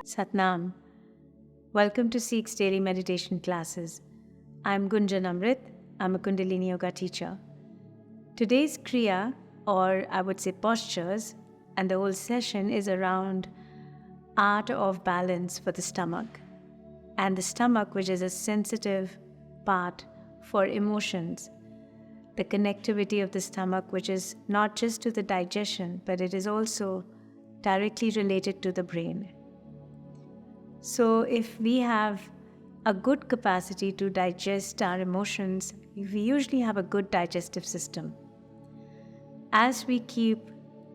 Satnam. Welcome to Sikh's Daily Meditation Classes. I'm Gunjan Amrit. I'm a Kundalini Yoga Teacher. Today's kriya, or I would say postures, and the whole session is around art of balance for the stomach. And the stomach, which is a sensitive part for emotions. The connectivity of the stomach, which is not just to the digestion, but it is also directly related to the brain. So if we have a good capacity to digest our emotions, we usually have a good digestive system. As we keep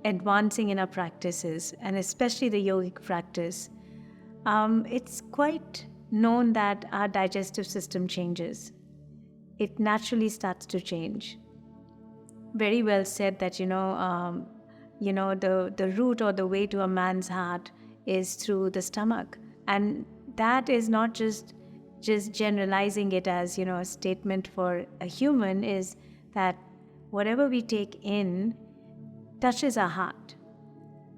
advancing in our practices, and especially the yogic practice, it's quite known that our digestive system changes. It naturally starts to change. Very well said that, the root or the way to a man's heart is through the stomach. And that is not just generalizing it as, a statement for a human, is that whatever we take in touches our heart.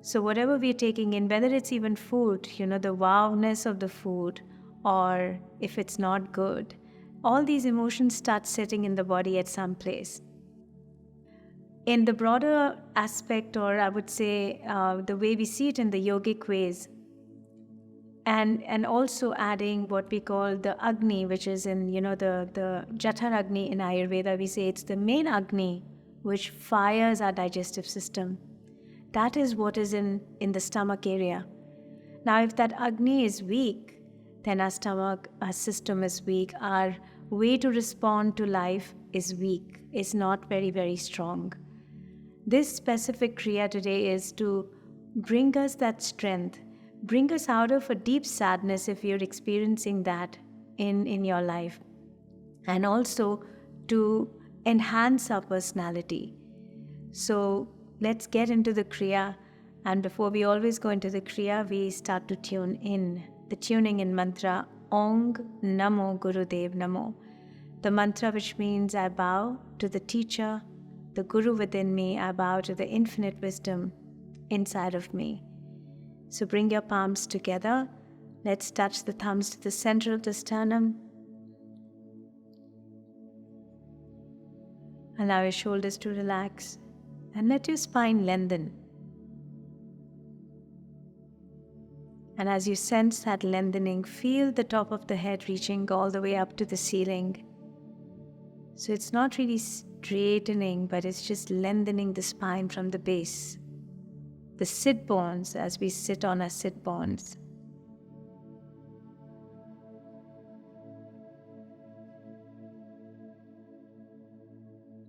So whatever we're taking in, whether it's even food, the wowness of the food, or if it's not good, all these emotions start sitting in the body at some place. In the broader aspect, or I would say the way we see it in the yogic ways, and also adding what we call the Agni, which is in, the Jathar Agni in Ayurveda, we say it's the main Agni which fires our digestive system. That is what is in the stomach area. Now, if that Agni is weak, then our stomach, our system is weak. Our way to respond to life is weak, is not very, very strong. This specific kriya today is to bring us that strength, bring us out of a deep sadness if you're experiencing that in your life, and also to enhance our personality. So let's get into the kriya, and before we always go into the kriya, we start to tune in. The tuning in mantra, Ong Namo Gurudev Namo. The mantra which means I bow to the teacher, the Guru within me, I bow to the infinite wisdom inside of me. So bring your palms together. Let's touch the thumbs to the center of the sternum. Allow your shoulders to relax and let your spine lengthen. And as you sense that lengthening, feel the top of the head reaching all the way up to the ceiling. So it's not really straightening, but it's just lengthening the spine from the base. The sit bones, as we sit on our sit bones.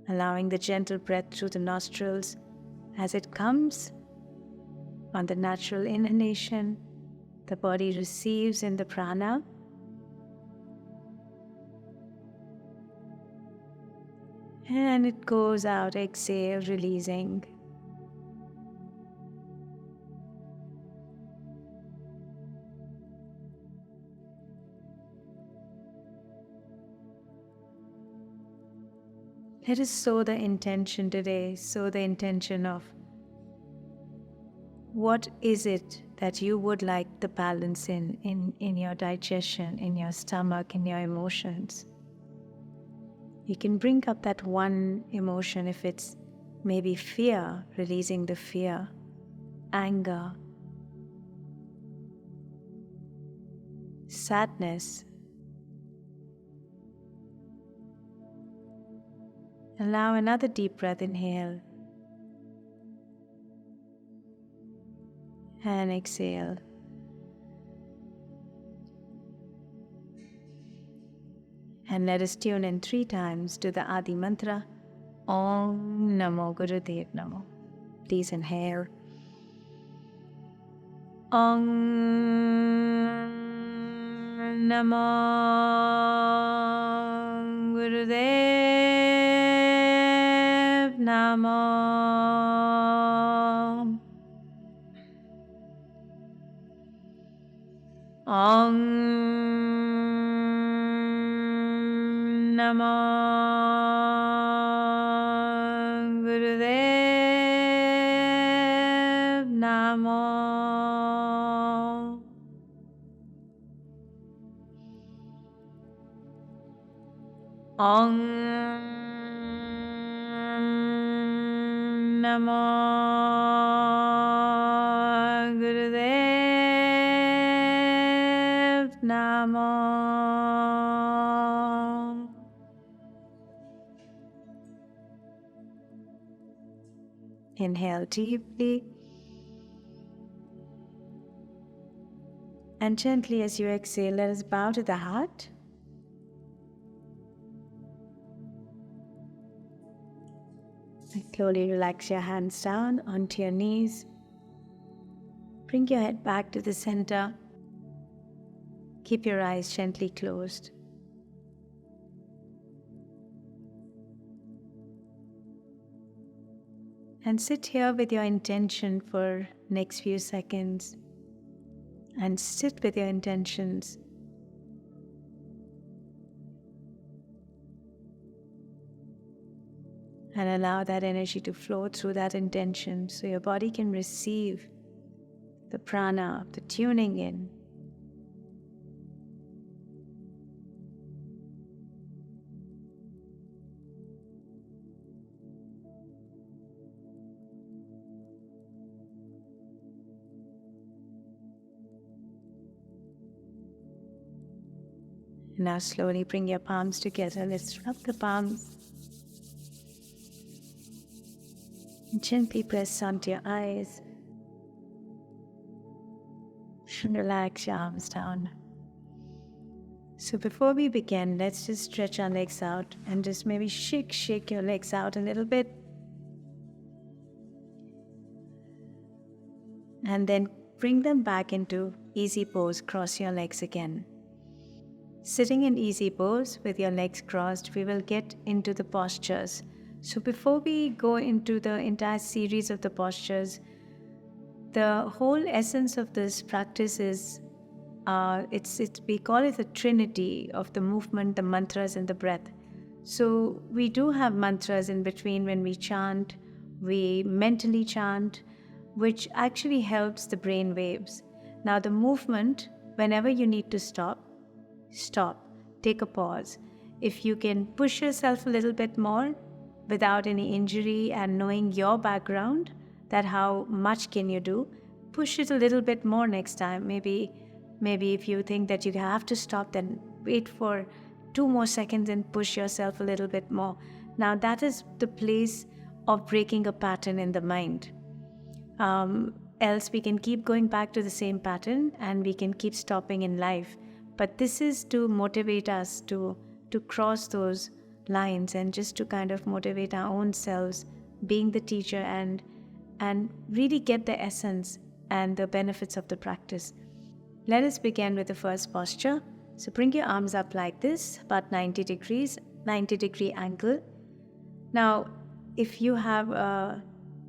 Allowing the gentle breath through the nostrils as it comes. On the natural inhalation, the body receives in the prana. And it goes out, exhale, releasing. Let us sow the intention today, sow the intention of what is it that you would like the balance in your digestion, in your stomach, in your emotions. You can bring up that one emotion. If it's maybe fear, releasing the fear, anger, sadness. Allow another deep breath, inhale and exhale. And let us tune in 3 times to the Adi mantra, Om Namo Gurudev Namo. Please inhale. Om Namo Gurudev Namo. Om Namo Gurudev Namo. Om Namo Gurudev Namo. Inhale deeply. And gently as you exhale, let us bow to the heart. And slowly relax your hands down onto your knees. Bring your head back to the center. Keep your eyes gently closed. And sit here with your intention for next few seconds. And sit with your intentions. And allow that energy to flow through that intention so your body can receive the prana, the tuning in. Now slowly bring your palms together. Let's rub the palms. And gently press onto your eyes. And relax your arms down. So before we begin, let's just stretch our legs out and just maybe shake your legs out a little bit. And then bring them back into easy pose. Cross your legs again. Sitting in easy pose with your legs crossed, we will get into the postures. So before we go into the entire series of the postures, the whole essence of this practice is, we call it the trinity of the movement, the mantras and the breath. So we do have mantras in between when we chant, we mentally chant, which actually helps the brain waves. Now the movement, whenever you need to stop, take a pause. If you can push yourself a little bit more without any injury and knowing your background, that how much can you do, push it a little bit more next time. Maybe if you think that you have to stop, then wait for 2 more seconds and push yourself a little bit more. Now that is the place of breaking a pattern in the mind. Else we can keep going back to the same pattern and we can keep stopping in life. But this is to motivate us to cross those lines and just to kind of motivate our own selves, being the teacher and really get the essence and the benefits of the practice. Let us begin with the first posture. So bring your arms up like this, about 90 degrees, 90-degree angle. Now, if you have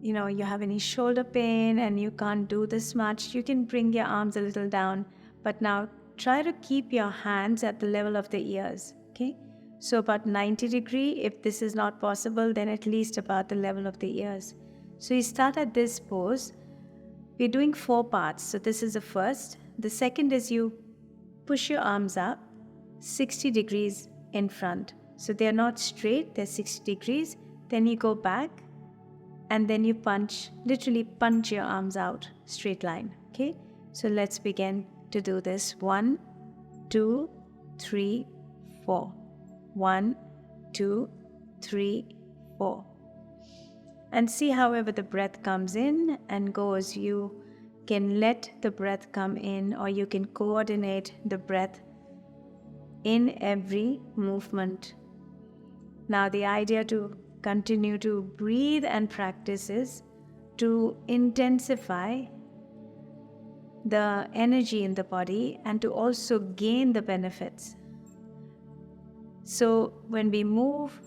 you have any shoulder pain and you can't do this much, you can bring your arms a little down. But now try to keep your hands at the level of the ears, okay? So about 90 degree, if this is not possible, then at least about the level of the ears. So you start at this pose. We're doing 4 parts. So this is the first. The second is you push your arms up 60 degrees in front. So they're not straight, they're 60 degrees. Then you go back and then you literally punch your arms out, straight line, okay? So let's begin to do this. 1, 2, 3, 4. 1, 2, 3, 4. And see however the breath comes in and goes. You can let the breath come in, or you can coordinate the breath in every movement. Now the idea to continue to breathe and practice is to intensify the energy in the body and to also gain the benefits. So when we move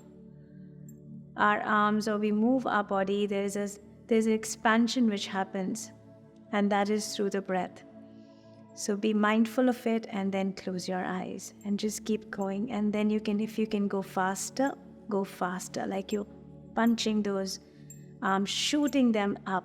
our arms or we move our body, there's an expansion which happens, and that is through the breath. So be mindful of it and then close your eyes and just keep going. And then if you can go faster, like you're punching those arms, shooting them up.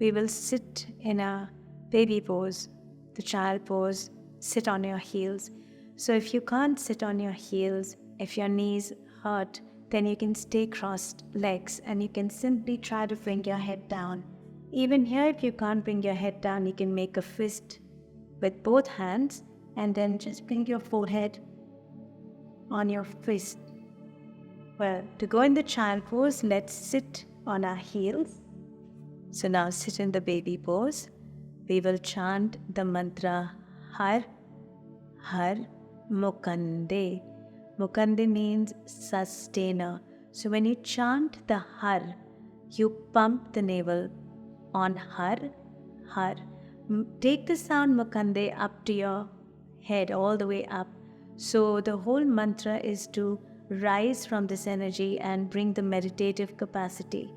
we will sit in a baby pose, the child pose, sit on your heels. So if you can't sit on your heels, if your knees hurt, then you can stay crossed legs and you can simply try to bring your head down. Even here, if you can't bring your head down, you can make a fist with both hands and then just bring your forehead on your fist. Well, to go in the child pose, let's sit on our heels. So now sit in the baby pose. We will chant the mantra Har, Har, Mukande. Mukande means sustainer. So when you chant the Har, you pump the navel on Har, Har. Take the sound Mukande up to your head, all the way up. So the whole mantra is to rise from this energy and bring the meditative capacity.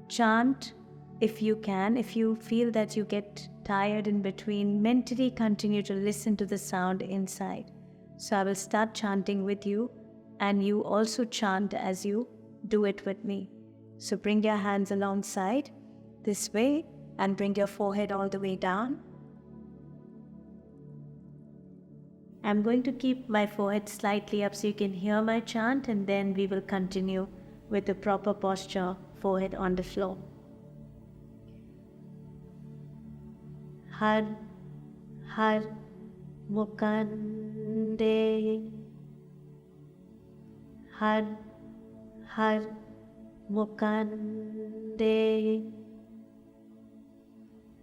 Chant if you can. If you feel that you get tired in between, mentally continue to listen to the sound inside. So I will start chanting with you, and you also chant as you do it with me. So bring your hands alongside this way and bring your forehead all the way down. I'm going to keep my forehead slightly up so you can hear my chant, and then we will continue with the proper posture, forehead on the floor. Har, Har, Mukande. Har, Har, Mukande.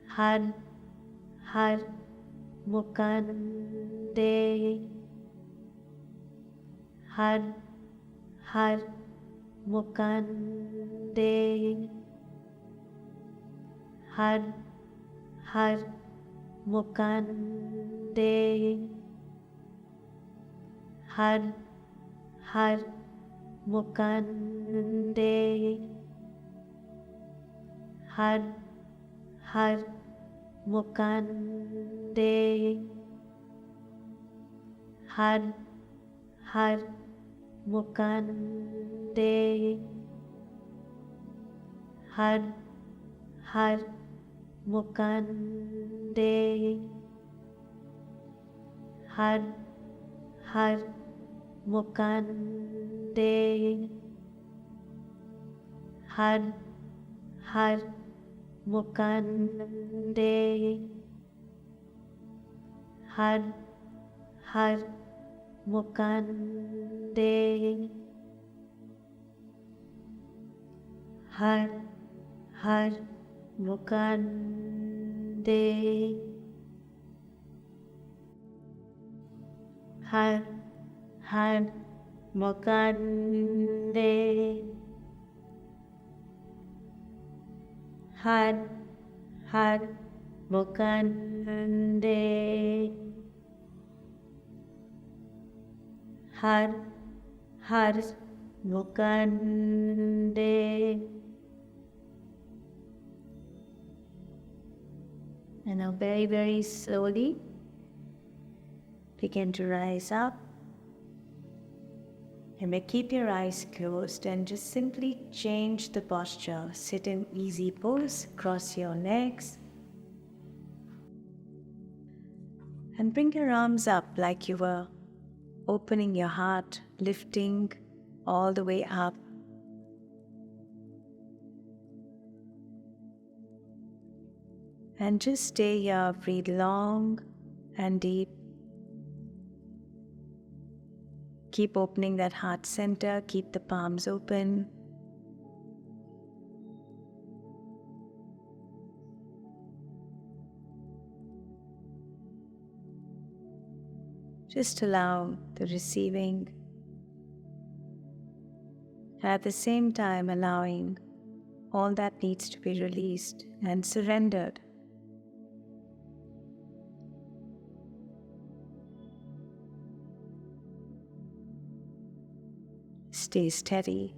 Har, Har, Mukande. Har, Har, Mukande. Har, Har, Mukande. Har, Har, Mukande. Har, Har, Mukande. Har, Har, Mukande. Har, Har, Mukande. Har, Har, Mukande. Har, Har, Mukande. Har, Har, Mukande. Har, Har, Mukande. Har, Har, Mukande. Har, Har, Mukande. Har, Har, Mukande. And now very, very slowly begin to rise up. You may keep your eyes closed and just simply change the posture. Sit in easy pose, cross your legs, and bring your arms up like you were opening your heart, lifting all the way up. And just stay here, breathe long and deep. Keep opening that heart center, keep the palms open. Just allow the receiving, at the same time allowing all that needs to be released and surrendered. Stay steady.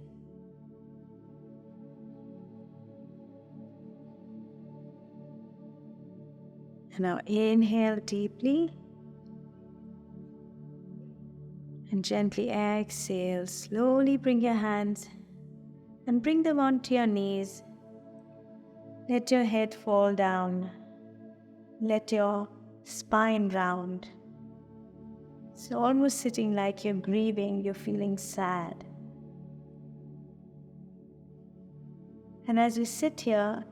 And now inhale deeply and gently exhale. Slowly bring your hands and bring them onto your knees. Let your head fall down. Let your spine round. It's almost sitting like you're grieving, you're feeling sad. And as you sit here,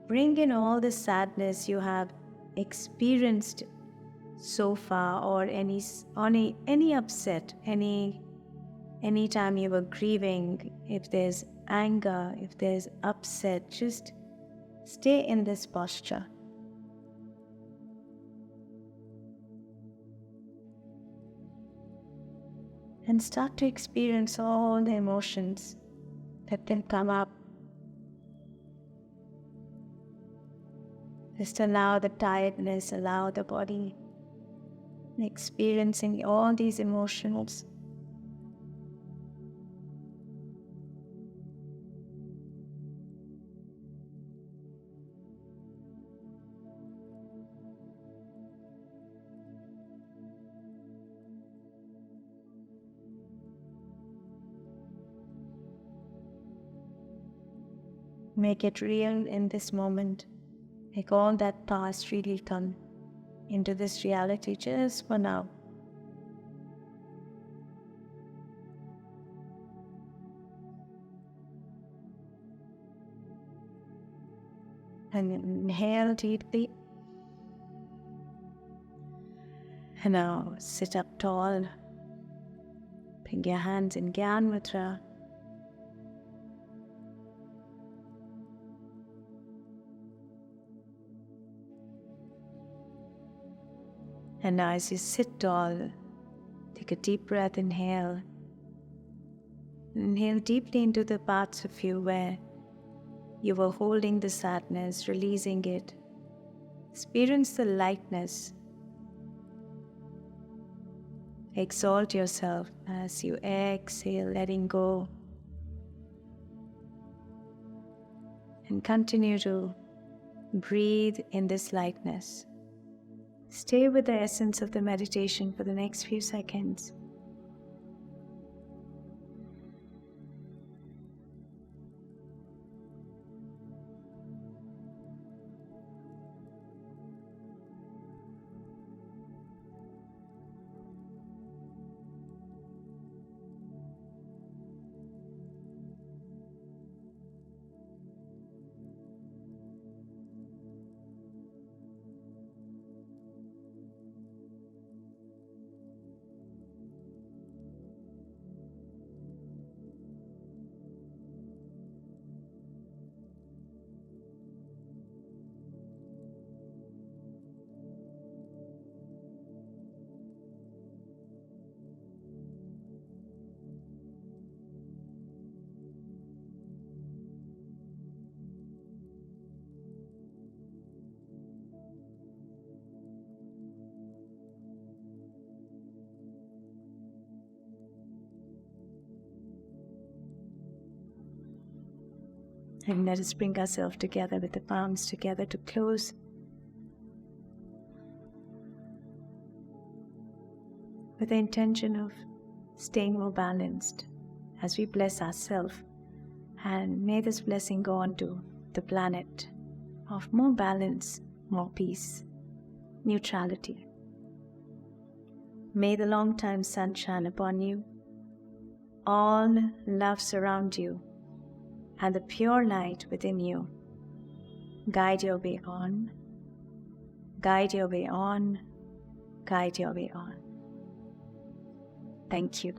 bring in all the sadness you have experienced so far, or any upset, any time you were grieving. If there's anger, if there's upset, just stay in this posture. And start to experience all the emotions that can come up. Just allow the tiredness, allow the body experiencing all these emotions. Make it real in this moment. Make all that past really come into this reality just for now. And inhale deeply. And now sit up tall. Bring your hands in Gyan Mudra. And now as you sit tall, take a deep breath, inhale. Inhale deeply into the parts of you where you were holding the sadness, releasing it. Experience the lightness. Exalt yourself as you exhale, letting go. And continue to breathe in this lightness. Stay with the essence of the meditation for the next few seconds. And let us bring ourselves together with the palms together to close. With the intention of staying more balanced as we bless ourselves. And may this blessing go on to the planet of more balance, more peace, neutrality. May the long time sun shine upon you. All love surround you. And the pure light within you guide your way on, guide your way on, guide your way on. Thank you.